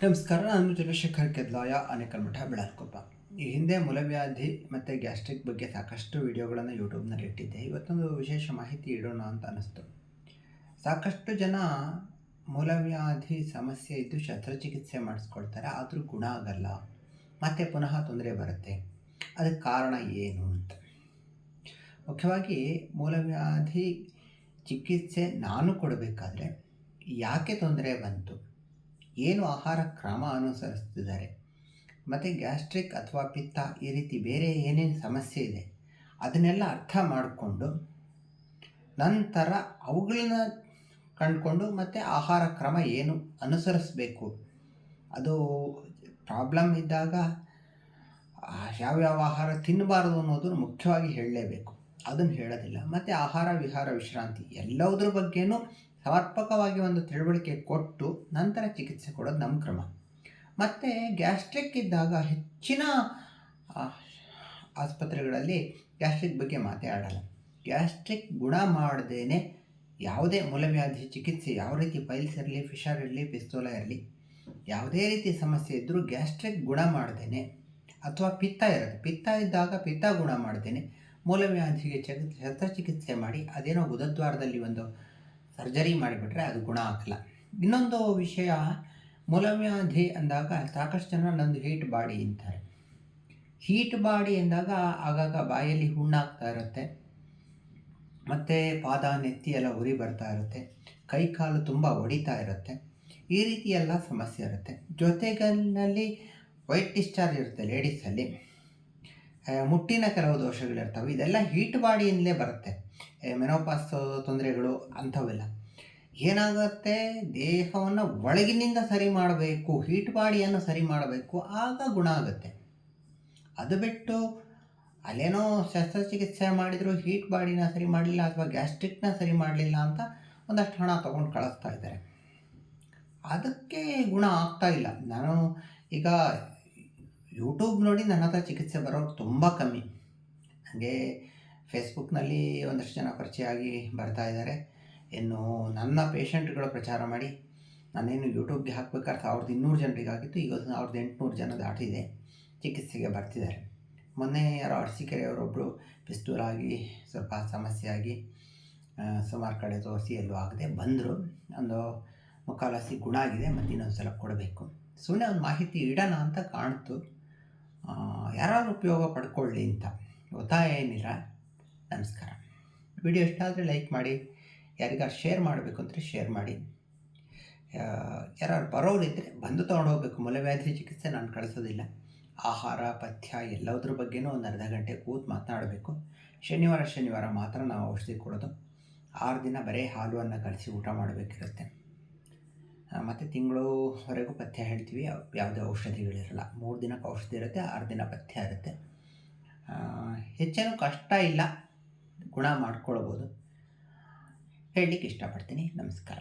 ನಮಸ್ಕಾರ. ನಾನು ಚಂದ್ರಶೇಖರ್ ಕೆದ್ಲಾಯ, ಆನೇಕಲ್ಮಠ, ಬೆಳಲ್ಕೊಪ್ಪ. ಈ ಹಿಂದೆ ಮೂಲವ್ಯಾಧಿ ಮತ್ತು ಗ್ಯಾಸ್ಟ್ರಿಕ್ ಬಗ್ಗೆ ಸಾಕಷ್ಟು ವಿಡಿಯೋಗಳನ್ನು ಯೂಟ್ಯೂಬ್ನಲ್ಲಿ ಇಟ್ಟಿದ್ದೆ. ಇವತ್ತೊಂದು ವಿಶೇಷ ಮಾಹಿತಿ ಇಡೋಣ ಅಂತ ಅನ್ನಿಸ್ತು. ಸಾಕಷ್ಟು ಜನ ಮೂಲವ್ಯಾಧಿ ಸಮಸ್ಯೆ ಇದ್ದು ಶಸ್ತ್ರಚಿಕಿತ್ಸೆ ಮಾಡಿಸ್ಕೊಳ್ತಾರೆ, ಆದರೂ ಗುಣ ಆಗಲ್ಲ, ಮತ್ತೆ ಪುನಃ ತೊಂದರೆ ಬರುತ್ತೆ. ಅದಕ್ಕೆ ಕಾರಣ ಏನು ಅಂತ. ಮುಖ್ಯವಾಗಿ ಮೂಲವ್ಯಾಧಿ ಚಿಕಿತ್ಸೆ ನಾನು ಕೊಡಬೇಕಾದ್ರೆ ಯಾಕೆ ತೊಂದರೆ ಬಂತು, ಏನು ಆಹಾರ ಕ್ರಮ ಅನುಸರಿಸ್ತಿದ್ದಾರೆ, ಮತ್ತು ಗ್ಯಾಸ್ಟ್ರಿಕ್ ಅಥವಾ ಪಿತ್ತ ಈ ರೀತಿ ಬೇರೆ ಏನೇನು ಸಮಸ್ಯೆ ಇದೆ ಅದನ್ನೆಲ್ಲ ಅರ್ಥ ಮಾಡಿಕೊಂಡು ನಂತರ ಅವುಗಳನ್ನ ಕಂಡುಕೊಂಡು ಮತ್ತು ಆಹಾರ ಕ್ರಮ ಏನು ಅನುಸರಿಸಬೇಕು, ಅದು ಪ್ರಾಬ್ಲಮ್ ಇದ್ದಾಗ ಯಾವ್ಯಾವ ಆಹಾರ ತಿನ್ನಬಾರದು ಅನ್ನೋದು ಮುಖ್ಯವಾಗಿ ಹೇಳಲೇಬೇಕು. ಅದನ್ನು ಹೇಳೋದಿಲ್ಲ. ಮತ್ತು ಆಹಾರ ವಿಹಾರ ವಿಶ್ರಾಂತಿ ಎಲ್ಲವುದ್ರ ಬಗ್ಗೆನೂ ಸಮರ್ಪಕವಾಗಿ ಒಂದು ತಿಳುವಳಿಕೆ ಕೊಟ್ಟು ನಂತರ ಚಿಕಿತ್ಸೆ ಕೊಡೋದು ನಮ್ಮ ಕ್ರಮ. ಮತ್ತು ಗ್ಯಾಸ್ಟ್ರಿಕ್ ಇದ್ದಾಗ ಹೆಚ್ಚಿನ ಆಸ್ಪತ್ರೆಗಳಲ್ಲಿ ಗ್ಯಾಸ್ಟ್ರಿಕ್ ಬಗ್ಗೆ ಮಾತಾಡಲ್ಲ. ಗ್ಯಾಸ್ಟ್ರಿಕ್ ಗುಣ ಮಾಡದೇನೆ ಯಾವುದೇ ಮೂಲವ್ಯಾಧಿ ಚಿಕಿತ್ಸೆ, ಯಾವ ರೀತಿ ಪೈಲ್ಸ್ ಇರಲಿ, ಫಿಶರ್ ಇರಲಿ, ಪಿಸ್ತೂಲ ಇರಲಿ, ಯಾವುದೇ ರೀತಿ ಸಮಸ್ಯೆ ಇದ್ದರೂ ಗ್ಯಾಸ್ಟ್ರಿಕ್ ಗುಣ ಮಾಡ್ದೇನೆ, ಅಥವಾ ಪಿತ್ತ ಇರುತ್ತೆ, ಪಿತ್ತ ಇದ್ದಾಗ ಪಿತ್ತ ಗುಣ ಮಾಡ್ದೇನೆ ಮೂಲವ್ಯಾಧಿಗೆ ಶಸ್ತ್ರಚಿಕಿತ್ಸೆ ಮಾಡಿ ಅದೇನೋ ಗುದದ್ವಾರದಲ್ಲಿ ಒಂದು ಸರ್ಜರಿ ಮಾಡಿಬಿಟ್ರೆ ಅದು ಗುಣ ಆಗಲ್ಲ. ಇನ್ನೊಂದು ವಿಷಯ, ಮೂಲವ್ಯಾಧಿ ಅಂದಾಗ ಸಾಕಷ್ಟು ಜನ ನಂದು ಹೀಟ್ ಬಾಡಿ ಅಂತಾರೆ. ಹೀಟ್ ಬಾಡಿ ಎಂದಾಗ ಆಗಾಗ ಬಾಯಲ್ಲಿ ಹುಣ್ಣಾಗ್ತಾ ಇರುತ್ತೆ, ಮತ್ತು ಪಾದ ನೆತ್ತಿ ಎಲ್ಲ ಉರಿ ಬರ್ತಾ ಇರುತ್ತೆ, ಕೈ ಕಾಲು ತುಂಬ ಹೊಡಿತಾ ಇರುತ್ತೆ, ಈ ರೀತಿ ಎಲ್ಲ ಸಮಸ್ಯೆ ಇರುತ್ತೆ. ಜೊತೆಗಲ್ಲಿ ವೈಟ್ ಡಿಸ್ಚಾರ್ಜ್ ಇರುತ್ತೆ ಲೇಡೀಸಲ್ಲಿ, ಮುಟ್ಟಿನ ಕೆಲವು ದೋಷಗಳಿರ್ತವೆ. ಇದೆಲ್ಲ ಹೀಟ್ ಬಾಡಿಯಿಂದಲೇ ಬರುತ್ತೆ. ಮೆನೋಪಾಸ್ ತೊಂದರೆಗಳು ಅಂಥವೆಲ್ಲ ಏನಾಗುತ್ತೆ, ದೇಹವನ್ನು ಒಳಗಿನಿಂದ ಸರಿ ಮಾಡಬೇಕು, ಹೀಟ್ ಬಾಡಿಯನ್ನು ಸರಿ ಮಾಡಬೇಕು, ಆಗ ಗುಣ ಆಗುತ್ತೆ. ಅದು ಬಿಟ್ಟು ಅಲ್ಲೇನೋ ಶಸ್ತ್ರಚಿಕಿತ್ಸೆ ಮಾಡಿದರೂ ಹೀಟ್ ಬಾಡಿನ ಸರಿ ಮಾಡಲಿಲ್ಲ ಅಥವಾ ಗ್ಯಾಸ್ಟ್ರಿಕ್ನ ಸರಿ ಮಾಡಲಿಲ್ಲ ಅಂತ ಒಂದಷ್ಟು ಹಣ ತೊಗೊಂಡು ಕಳಿಸ್ತಾ ಇದ್ದಾರೆ. ಅದಕ್ಕೆ ಗುಣ ಆಗ್ತಾ ಇಲ್ಲ. ನಾನು ಈಗ ಯೂಟ್ಯೂಬ್ ನೋಡಿ ನನ್ನ ಹತ್ರ ಚಿಕಿತ್ಸೆ ಬರೋರು ತುಂಬ ಕಮ್ಮಿ. ಹಾಗೆ ಫೇಸ್ಬುಕ್ನಲ್ಲಿ ಒಂದಷ್ಟು ಜನ ಪರಿಚಯ ಆಗಿ ಬರ್ತಾ ಇದ್ದಾರೆ. ಇನ್ನು ನನ್ನ ಪೇಷಂಟ್ಗಳ ಪ್ರಚಾರ ಮಾಡಿ ನಾನೇನು ಯೂಟ್ಯೂಬ್ಗೆ ಹಾಕಬೇಕಾದ್ರೆ 1200 ಜನರಿಗಾಗಿತ್ತು, ಈಗ 1800 ಜನ ದಾಟಿದೆ, ಚಿಕಿತ್ಸೆಗೆ ಬರ್ತಿದ್ದಾರೆ. ಮೊನ್ನೆ ಯಾರೋ ಅರಸೀಕೆರೆಯವರೊಬ್ಬರು ಪಿಸ್ತೂಲಾಗಿ ಸ್ವಲ್ಪ ಸಮಸ್ಯೆ ಆಗಿ ಸುಮಾರು ಕಡೆ ತೋರಿಸಿ ಎಲ್ಲೂ ಆಗದೆ ಬಂದರು. ಒಂದು ಮುಕ್ಕಾಲಸಿ ಗುಣ ಆಗಿದೆ, ಮತ್ತು ಇನ್ನೊಂದು ಸಲ ಕೊಡಬೇಕು. ಸುಮ್ಮನೆ ಒಂದು ಮಾಹಿತಿ ಇಡೋಣ ಅಂತ ಕಾಣ್ತು. ಯಾರಾದರೂ ಉಪಯೋಗ ಪಡ್ಕೊಳ್ಳಿ ಅಂತ, ಒತ್ತಾಯ ಏನಿಲ್ಲ. ನಮಸ್ಕಾರ. ವಿಡಿಯೋ ಇಷ್ಟ ಆದರೆ ಲೈಕ್ ಮಾಡಿ, ಯಾರಿಗಾರು ಶೇರ್ ಮಾಡಬೇಕು ಅಂದರೆ ಶೇರ್ ಮಾಡಿ. ಯಾರು ಬರೋರಿದ್ದರೆ ಬಂದು ತೊಗೊಂಡು ಹೋಗಬೇಕು. ಮೂಲವ್ಯಾಧಿ ಚಿಕಿತ್ಸೆ ನಾನು ಕಳಿಸೋದಿಲ್ಲ. ಆಹಾರ ಪಥ್ಯ ಎಲ್ಲದ್ರ ಬಗ್ಗೆನೂ ಒಂದು ಅರ್ಧ ಗಂಟೆ ಕೂತು ಮಾತನಾಡಬೇಕು. ಶನಿವಾರ ಮಾತ್ರ ನಾವು ಔಷಧಿ ಕೊಡೋದು. 6 ದಿನ ಬರೀ ಹಾಲುವನ್ನು ಕಲಸಿ ಊಟ ಮಾಡಬೇಕಿರುತ್ತೆ. ಮತ್ತು ತಿಂಗಳವರೆಗೂ ಪಥ್ಯ ಹೇಳ್ತೀವಿ. ಯಾವುದೇ ಔಷಧಿಗಳಿರಲ್ಲ. 3 ದಿನಕ್ಕೆ ಔಷಧಿ ಇರುತ್ತೆ, 6 ದಿನ ಪಥ್ಯ ಇರುತ್ತೆ. ಹೆಚ್ಚೇನು ಕಷ್ಟ ಇಲ್ಲ, ಗುಣ ಮಾಡ್ಕೊಳ್ಬೋದು. ಹೇಳಲಿಕ್ಕೆ ಇಷ್ಟಪಡ್ತೀನಿ. ನಮಸ್ಕಾರ.